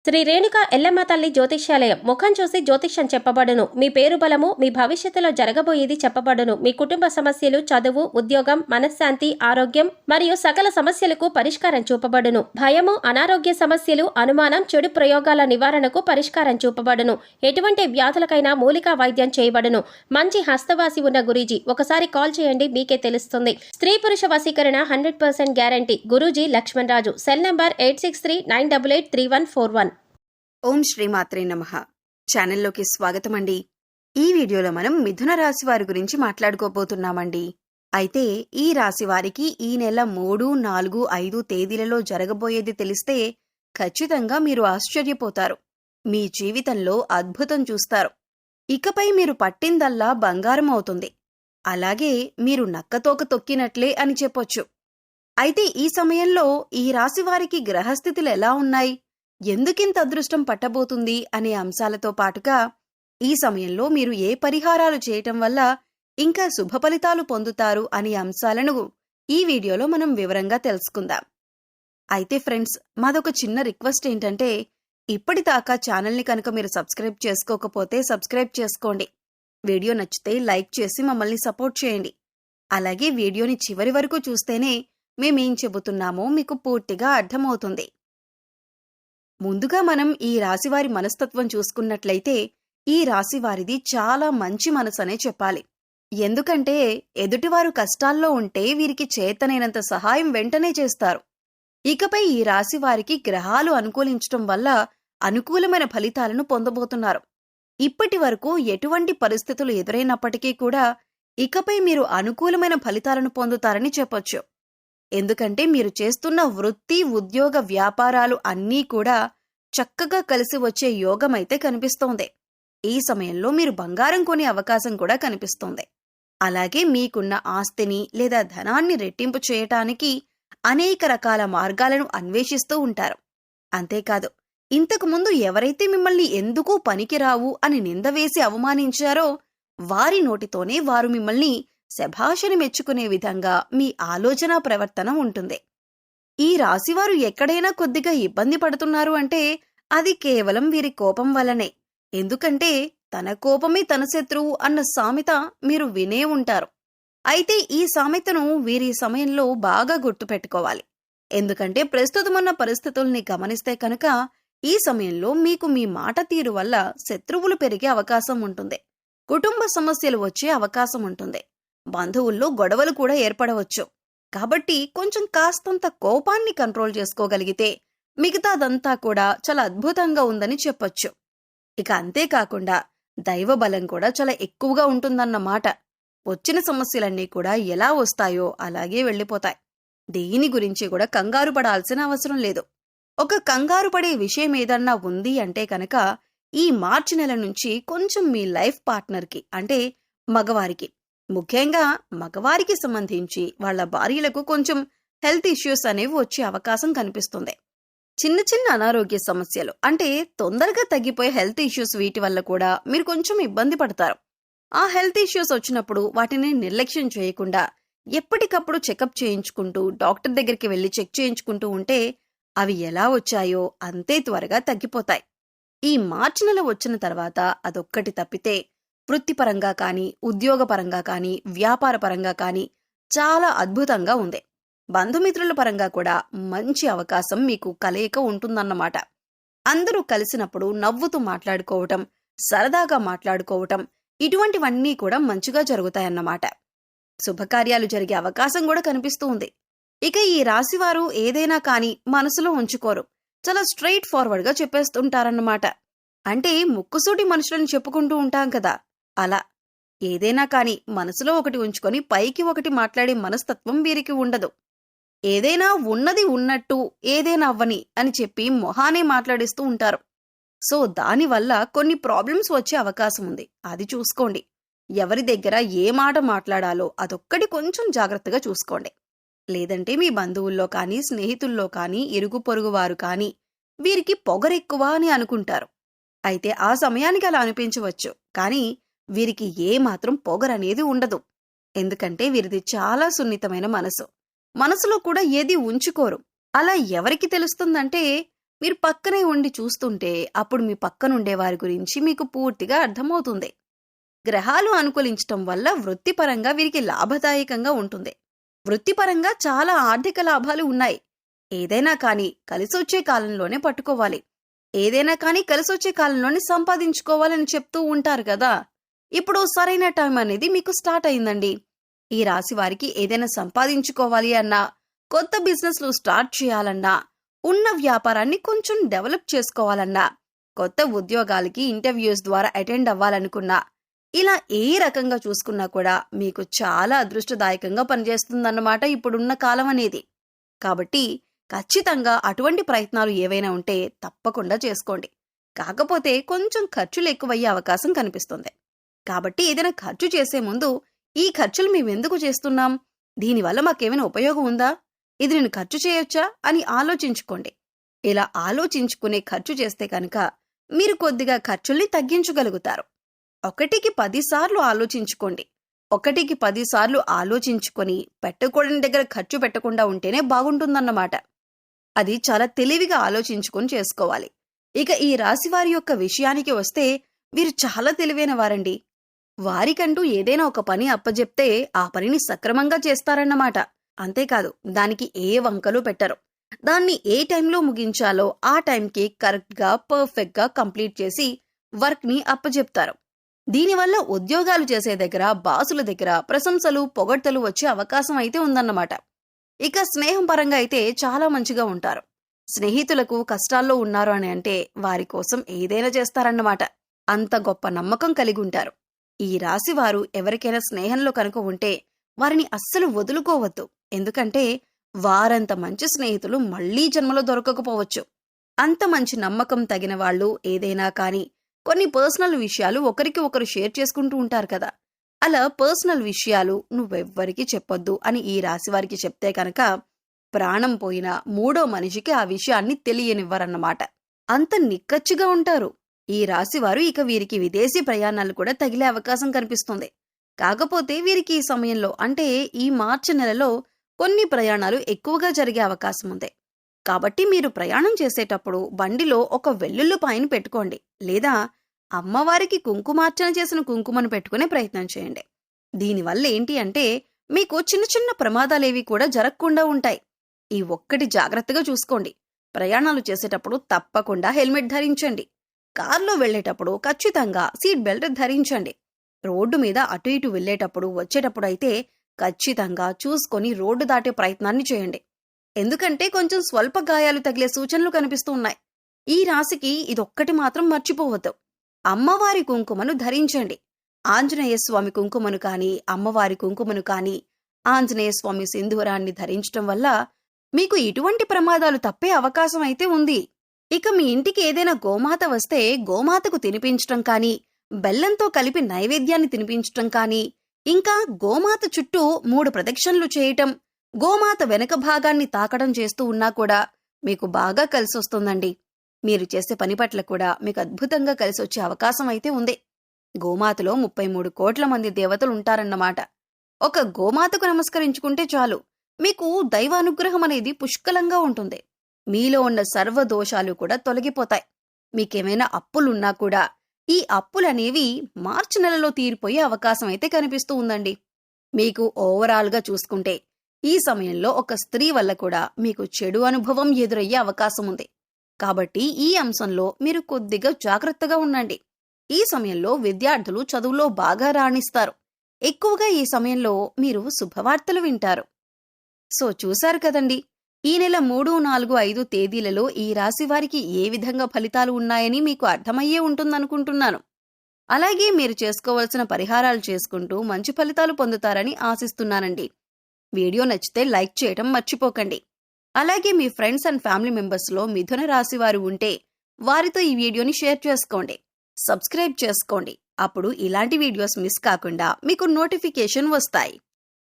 శ్రీ రేణుక ఎల్లమ్మ తల్లి జ్యోతిష్యాలయం. ముఖం చూసి జ్యోతిష్యం చెప్పబడును. మీ పేరు బలము, మీ భవిష్యత్తులో జరగబోయేది చెప్పబడును. మీ కుటుంబ సమస్యలు, చదువు, ఉద్యోగం, మనశ్శాంతి, ఆరోగ్యం మరియు సకల సమస్యలకు పరిష్కారం చూపబడును. భయము, అనారోగ్య సమస్యలు, అనుమానం, చెడు ప్రయోగాల నివారణకు పరిష్కారం చూపబడును. ఎటువంటి వ్యాధులకైనా మూలికా వైద్యం చేయబడును. మంచి హస్తవాసి ఉన్న గురూజీ. ఒకసారి కాల్ చేయండి, మీకే తెలుస్తుంది. స్త్రీ పురుష వశీకరణ 100% guarantee. Guruji Lakshman Raju. Cell number 8639883141. ఓం శ్రీమాత్రే నమః. ఛానల్లోకి స్వాగతం అండి. ఈ వీడియోలో మనం మిథున రాశి వారి గురించి మాట్లాడుకోబోతున్నామండి. అయితే ఈ రాశి వారికి ఈ నెల 3, 4, 5 తేదీలలో జరగబోయేది తెలిస్తే ఖచ్చితంగా మీరు ఆశ్చర్యపోతారు. మీ జీవితంలో అద్భుతం చూస్తారు. ఇకపై మీరు పట్టిందల్లా బంగారం అవుతుంది. అలాగే మీరు నక్కతోక తొక్కినట్లే అని చెప్పొచ్చు. అయితే ఈ సమయంలో ఈ రాశి వారికి గ్రహస్థితులు ఎలా ఉన్నాయి, ఎందుకింత అదృష్టం పట్టబోతుంది అనే అంశాలతో పాటుగా ఈ సమయంలో మీరు ఏ పరిహారాలు చేయటం వల్ల ఇంకా శుభ ఫలితాలు పొందుతారు అనే అంశాలను ఈ వీడియోలో మనం వివరంగా తెలుసుకుందాం. అయితే ఫ్రెండ్స్, మాదొక చిన్న రిక్వెస్ట్ ఏంటంటే, ఇప్పటిదాకా ఛానల్ని కనుక మీరు సబ్స్క్రైబ్ చేసుకోకపోతే సబ్స్క్రైబ్ చేసుకోండి. వీడియో నచ్చితే లైక్ చేసి మమ్మల్ని సపోర్ట్ చేయండి. అలాగే వీడియోని చివరి వరకు చూస్తేనే మేమేం చెబుతున్నామో మీకు పూర్తిగా అర్థమవుతుంది. ముందుగా మనం ఈ రాశివారి మనస్తత్వం చూసుకున్నట్లయితే ఈ రాశివారిది చాలా మంచి మనసనే చెప్పాలి. ఎందుకంటే ఎదుటివారు కష్టాల్లో ఉంటే వీరికి చేతనైనంత సహాయం వెంటనే చేస్తారు. ఇకపై ఈ రాశివారికి గ్రహాలు అనుకూలించటం వల్ల అనుకూలమైన ఫలితాలను పొందబోతున్నారు. ఇప్పటి వరకు ఎటువంటి పరిస్థితులు ఎదురైనప్పటికీ కూడా ఇకపై మీరు అనుకూలమైన ఫలితాలను పొందుతారని చెప్పొచ్చు. ఎందుకంటే మీరు చేస్తున్న వృత్తి, ఉద్యోగ, వ్యాపారాలు అన్నీ కూడా చక్కగా కలిసి వచ్చే యోగమైతే కనిపిస్తోంది. ఈ సమయంలో మీరు బంగారం కొనే అవకాశం కూడా కనిపిస్తోంది. అలాగే మీకున్న ఆస్తిని లేదా ధనాన్ని రెట్టింపు చేయటానికి అనేక రకాల మార్గాలను అన్వేషిస్తూ ఉంటారు. అంతేకాదు, ఇంతకుముందు ఎవరైతే మిమ్మల్ని ఎందుకూ పనికిరావు అని నిందవేసి అవమానించారో వారి నోటితోనే వారు మిమ్మల్ని శభాషని మెచ్చుకునే విధంగా మీ ఆలోచన ప్రవర్తన ఉంటుంది. ఈ రాశివారు ఎక్కడైనా కొద్దిగా ఇబ్బంది పడుతున్నారు అంటే అది కేవలం వీరి కోపం వల్లనే. ఎందుకంటే తన కోపమే తన శత్రువు అన్న సామెత మీరు వినే ఉంటారు. అయితే ఈ సామెతను వీరి సమయంలో బాగా గుర్తుపెట్టుకోవాలి. ఎందుకంటే ప్రస్తుతమున్న పరిస్థితుల్ని గమనిస్తే కనుక ఈ సమయంలో మీకు మీ మాట తీరు వల్ల శత్రువులు పెరిగే అవకాశం ఉంటుంది. కుటుంబ సమస్యలు వచ్చే అవకాశం ఉంటుంది. బంధువుల్లో గొడవలు కూడా ఏర్పడవచ్చు. కాబట్టి కొంచెం కాస్తంత కోపాన్ని కంట్రోల్ చేసుకోగలిగితే మిగతాదంతా కూడా చాలా అద్భుతంగా ఉందని చెప్పొచ్చు. ఇక అంతేకాకుండా దైవ బలం కూడా చాలా ఎక్కువగా ఉంటుందన్నమాట. వచ్చిన సమస్యలన్నీ కూడా ఎలా వస్తాయో అలాగే వెళ్ళిపోతాయి. దేని గురించి కూడా కంగారు పడాల్సిన అవసరం లేదు. ఒక కంగారు పడే విషయం ఏదన్నా ఉంది అంటే కనుక ఈ మార్చి నెల నుంచి కొంచెం మీ లైఫ్ పార్ట్నర్కి, అంటే మగవారికి, ముఖ్యంగా మగవారికి సంబంధించి వాళ్ళ భార్యలకు కొంచెం హెల్త్ ఇష్యూస్ అనేవి వచ్చే అవకాశం కనిపిస్తుంది. చిన్న చిన్న అనారోగ్య సమస్యలు, అంటే తొందరగా తగ్గిపోయే హెల్త్ ఇష్యూస్, వీటి వల్ల కూడా మీరు కొంచెం ఇబ్బంది పడతారు. ఆ హెల్త్ ఇష్యూస్ వచ్చినప్పుడు వాటిని నిర్లక్ష్యం చేయకుండా ఎప్పటికప్పుడు చెకప్ చేయించుకుంటూ డాక్టర్ దగ్గరికి వెళ్లి చెక్ చేయించుకుంటూ ఉంటే అవి ఎలా వచ్చాయో అంతే త్వరగా తగ్గిపోతాయి. ఈ మార్చి నెల వచ్చిన తర్వాత అదొక్కటి తప్పితే వృత్తిపరంగా కానీ, ఉద్యోగపరంగా కానీ, వ్యాపారపరంగా కానీ చాలా అద్భుతంగా ఉంది. బంధుమిత్రుల పరంగా కూడా మంచి అవకాశం మీకు కలయిక ఉంటుందన్నమాట. అందరూ కలిసినప్పుడు నవ్వుతూ మాట్లాడుకోవటం, సరదాగా మాట్లాడుకోవటం, ఇటువంటివన్నీ కూడా మంచిగా జరుగుతాయన్నమాట. శుభకార్యాలు జరిగే అవకాశం కూడా కనిపిస్తూ ఉంది. ఇక ఈ రాశివారు ఏదైనా కానీ మనసులో ఉంచుకోరు. చాలా స్ట్రైట్ ఫార్వర్డ్గా చెప్పేస్తుంటారన్నమాట. అంటే ముక్కుసూటి మనుషులను చెప్పుకుంటూ ఉంటాం కదా, అలా ఏదైనా కానీ మనసులో ఒకటి ఉంచుకొని పైకి ఒకటి మాట్లాడే మనస్తత్వం వీరికి ఉండదు. ఏదైనా ఉన్నది ఉన్నట్టు ఏదైనా అవ్వని అని చెప్పి మొహానే మాట్లాడిస్తూ ఉంటారు. సో దానివల్ల కొన్ని ప్రాబ్లమ్స్ వచ్చే అవకాశం ఉంది. అది చూసుకోండి. ఎవరి దగ్గర ఏ మాట మాట్లాడాలో అదొక్కటి కొంచెం జాగ్రత్తగా చూసుకోండి. లేదంటే మీ బంధువుల్లో కానీ, స్నేహితుల్లో కానీ, ఇరుగు పొరుగు వారు కానీ వీరికి పొగరెక్కువ అని అనుకుంటారు. అయితే ఆ సమయానికి అలా అనిపించవచ్చు, కానీ వీరికి ఏ మాత్రం పొగరనేది ఉండదు. ఎందుకంటే వీరిది చాలా సున్నితమైన మనసు. మనసులో కూడా ఏది ఉంచుకోరు. అలా ఎవరికి తెలుస్తుందంటే మీరు పక్కనే ఉండి చూస్తుంటే అప్పుడు మీ పక్కన ఉండే వారి గురించి మీకు పూర్తిగా అర్థమవుతుంది. గ్రహాలు అనుకూలించటం వల్ల వృత్తిపరంగా వీరికి లాభదాయకంగా ఉంటుంది. వృత్తిపరంగా చాలా ఆర్థిక లాభాలు ఉన్నాయి. ఏదైనా కానీ కలిసొచ్చే కాలంలోనే పట్టుకోవాలి. ఏదైనా కానీ కలిసొచ్చే కాలంలోనే సంపాదించుకోవాలని చెప్తూ ఉంటారు కదా. ఇప్పుడు సరైన టైం అనేది మీకు స్టార్ట్ అయిందండి. ఈ రాశి వారికి ఏదైనా సంపాదించుకోవాలి అన్నా, కొత్త బిజినెస్లు స్టార్ట్ చేయాలన్నా, ఉన్న వ్యాపారాన్ని కొంచెం డెవలప్ చేసుకోవాలన్నా, కొత్త ఉద్యోగాలకి ఇంటర్వ్యూస్ ద్వారా అటెండ్ అవ్వాలనుకున్నా, ఇలా ఏ రకంగా చూసుకున్నా కూడా మీకు చాలా అదృష్టదాయకంగా పనిచేస్తుందన్నమాట ఇప్పుడున్న కాలం అనేది. కాబట్టి ఖచ్చితంగా అటువంటి ప్రయత్నాలు ఏవైనా ఉంటే తప్పకుండా చేసుకోండి. కాకపోతే కొంచెం ఖర్చులు ఎక్కువయ్యే అవకాశం కనిపిస్తుంది. కాబట్టి ఏదైనా ఖర్చు చేసే ముందు ఈ ఖర్చులు మేమెందుకు చేస్తున్నాం, దీనివల్ల మాకేమైనా ఉపయోగం ఉందా, ఇది నేను ఖర్చు చేయొచ్చా అని ఆలోచించుకోండి. ఇలా ఆలోచించుకునే ఖర్చు చేస్తే కనుక మీరు కొద్దిగా ఖర్చుల్ని తగ్గించగలుగుతారు. 1కి 10 సార్లు ఆలోచించుకోండి. 1కి 10 సార్లు ఆలోచించుకొని పెట్టకూడని దగ్గర ఖర్చు పెట్టకుండా ఉంటేనే బాగుంటుందన్నమాట. అది చాలా తెలివిగా ఆలోచించుకొని చేసుకోవాలి. ఇక ఈ రాశివారి యొక్క విషయానికి వస్తే వీరు చాలా తెలివైన వారండి. వారికంటూ ఏదైనా ఒక పని అప్పజెప్తే ఆ పనిని సక్రమంగా చేస్తారన్నమాట. అంతేకాదు దానికి ఏ వంకలు పెట్టరు. దాన్ని ఏ టైంలో ముగించాలో ఆ టైంకి కరెక్ట్గా పర్ఫెక్ట్గా కంప్లీట్ చేసి వర్క్ని అప్పజెప్తారు. దీనివల్ల ఉద్యోగాలు చేసే దగ్గర, బాసుల దగ్గర ప్రశంసలు, పొగడ్తలు వచ్చే అవకాశం అయితే ఉందన్నమాట. ఇక స్నేహం పరంగా అయితే చాలా మంచిగా ఉంటారు. స్నేహితులకు కష్టాల్లో ఉన్నారు అని అంటే వారి కోసం ఏదైనా చేస్తారన్నమాట. అంత గొప్ప నమ్మకం కలిగి ఉంటారు. ఈ రాశి వారు ఎవరికైనా స్నేహంలో కనుక ఉంటే వారిని అస్సలు వదులుకోవద్దు. ఎందుకంటే వారంత మంచి స్నేహితులు మళ్లీ జన్మలో దొరకకపోవచ్చు. అంత మంచి నమ్మకం తగిన వాళ్ళు ఏదైనా కానీ కొన్ని పర్సనల్ విషయాలు ఒకరికి ఒకరు షేర్ చేసుకుంటూ ఉంటారు కదా. అలా పర్సనల్ విషయాలు నువ్వెవ్వరికీ చెప్పొద్దు అని ఈ రాశి వారికి చెప్తే కనుక ప్రాణం పోయిన మూడో మనిషికి ఆ విషయాన్ని తెలియనివ్వరన్నమాట. అంత నిక్కచ్చిగా ఉంటారు ఈ రాశివారు. ఇక వీరికి విదేశీ ప్రయాణాలు కూడా తగిలే అవకాశం కనిపిస్తుంది. కాకపోతే వీరికి ఈ సమయంలో అంటే ఈ మార్చి నెలలో కొన్ని ప్రయాణాలు ఎక్కువగా జరిగే అవకాశం ఉంది. కాబట్టి మీరు ప్రయాణం చేసేటప్పుడు బండిలో ఒక వెల్లుల్లిపాయను పెట్టుకోండి, లేదా అమ్మవారికి కుంకుమార్చన చేసిన కుంకుమను పెట్టుకునే ప్రయత్నం చేయండి. దీనివల్ల ఏంటి అంటే మీకు చిన్న చిన్న ప్రమాదాలేవి కూడా జరగకుండా ఉంటాయి. ఈ ఒక్కటి జాగ్రత్తగా చూసుకోండి. ప్రయాణాలు చేసేటప్పుడు తప్పకుండా హెల్మెట్ ధరించండి. కార్లో వెళ్లేటప్పుడు ఖచ్చితంగా సీట్ బెల్ట్ ధరించండి. రోడ్డు మీద అటు ఇటు వెళ్లేటప్పుడు వచ్చేటప్పుడు అయితే ఖచ్చితంగా చూసుకొని రోడ్డు దాటే ప్రయత్నాన్ని చేయండి. ఎందుకంటే కొంచెం స్వల్ప గాయాలు తగిలే సూచనలు కనిపిస్తూ ఉన్నాయి. ఈ రాశికి ఇదొక్కటి మాత్రం మర్చిపోవద్దు. అమ్మవారి కుంకుమను ధరించండి. ఆంజనేయ స్వామి కుంకుమను కానీ, అమ్మవారి కుంకుమను కానీ, ఆంజనేయ స్వామి సింధూరాన్ని ధరించటం వల్ల మీకు ఇటువంటి ప్రమాదాలు తప్పే అవకాశం అయితే ఉంది. ఇక మీ ఇంటికి ఏదైనా గోమాత వస్తే గోమాతకు తినిపించటం కానీ, బెల్లంతో కలిపి నైవేద్యాన్ని తినిపించటం కానీ, ఇంకా గోమాత చుట్టూ 3 ప్రదక్షిణలు చేయటం, గోమాత వెనక భాగాన్ని తాకడం చేస్తూ ఉన్నా కూడా మీకు బాగా కలిసొస్తుందండి. మీరు చేసే పని పట్ల కూడా మీకు అద్భుతంగా కలిసొచ్చే అవకాశం అయితే ఉంది. గోమాతలో 33 కోట్ల మంది దేవతలు ఉంటారన్నమాట. ఒక గోమాతకు నమస్కరించుకుంటే చాలు, మీకు దైవానుగ్రహం అనేది పుష్కలంగా ఉంటుంది. మీలో ఉన్న సర్వదోషాలు కూడా తొలగిపోతాయి. మీకేమైనా అప్పులున్నా కూడా ఈ అప్పులనేవి మార్చి నెలలో తీరిపోయే అవకాశం అయితే కనిపిస్తూ ఉందండి. మీకు ఓవరాల్గా చూసుకుంటే ఈ సమయంలో ఒక స్త్రీ వల్ల కూడా మీకు చెడు అనుభవం ఎదురయ్యే అవకాశం ఉంది. కాబట్టి ఈ అంశంలో మీరు కొద్దిగా జాగ్రత్తగా ఉండండి. ఈ సమయంలో విద్యార్థులు చదువులో బాగా రాణిస్తారు. ఎక్కువగా ఈ సమయంలో మీరు శుభవార్తలు వింటారు. సో చూశారు కదండి, ఈ నెల 3, 4, 5 తేదీలలో ఈ రాశి వారికి ఏ విధంగా ఫలితాలు ఉన్నాయని మీకు అర్థమయ్యే ఉంటుందనుకుంటున్నాను. అలాగే మీరు చేసుకోవాల్సిన పరిహారాలు చేసుకుంటూ మంచి ఫలితాలు పొందుతారని ఆశిస్తున్నానండి. వీడియో నచ్చితే లైక్ చేయటం మర్చిపోకండి. అలాగే మీ ఫ్రెండ్స్ అండ్ ఫ్యామిలీ మెంబర్స్లో మిథున రాశి వారు ఉంటే వారితో ఈ వీడియోని షేర్ చేసుకోండి. సబ్స్క్రైబ్ చేసుకోండి. అప్పుడు ఇలాంటి వీడియోస్ మిస్ కాకుండా మీకు నోటిఫికేషన్ వస్తాయి.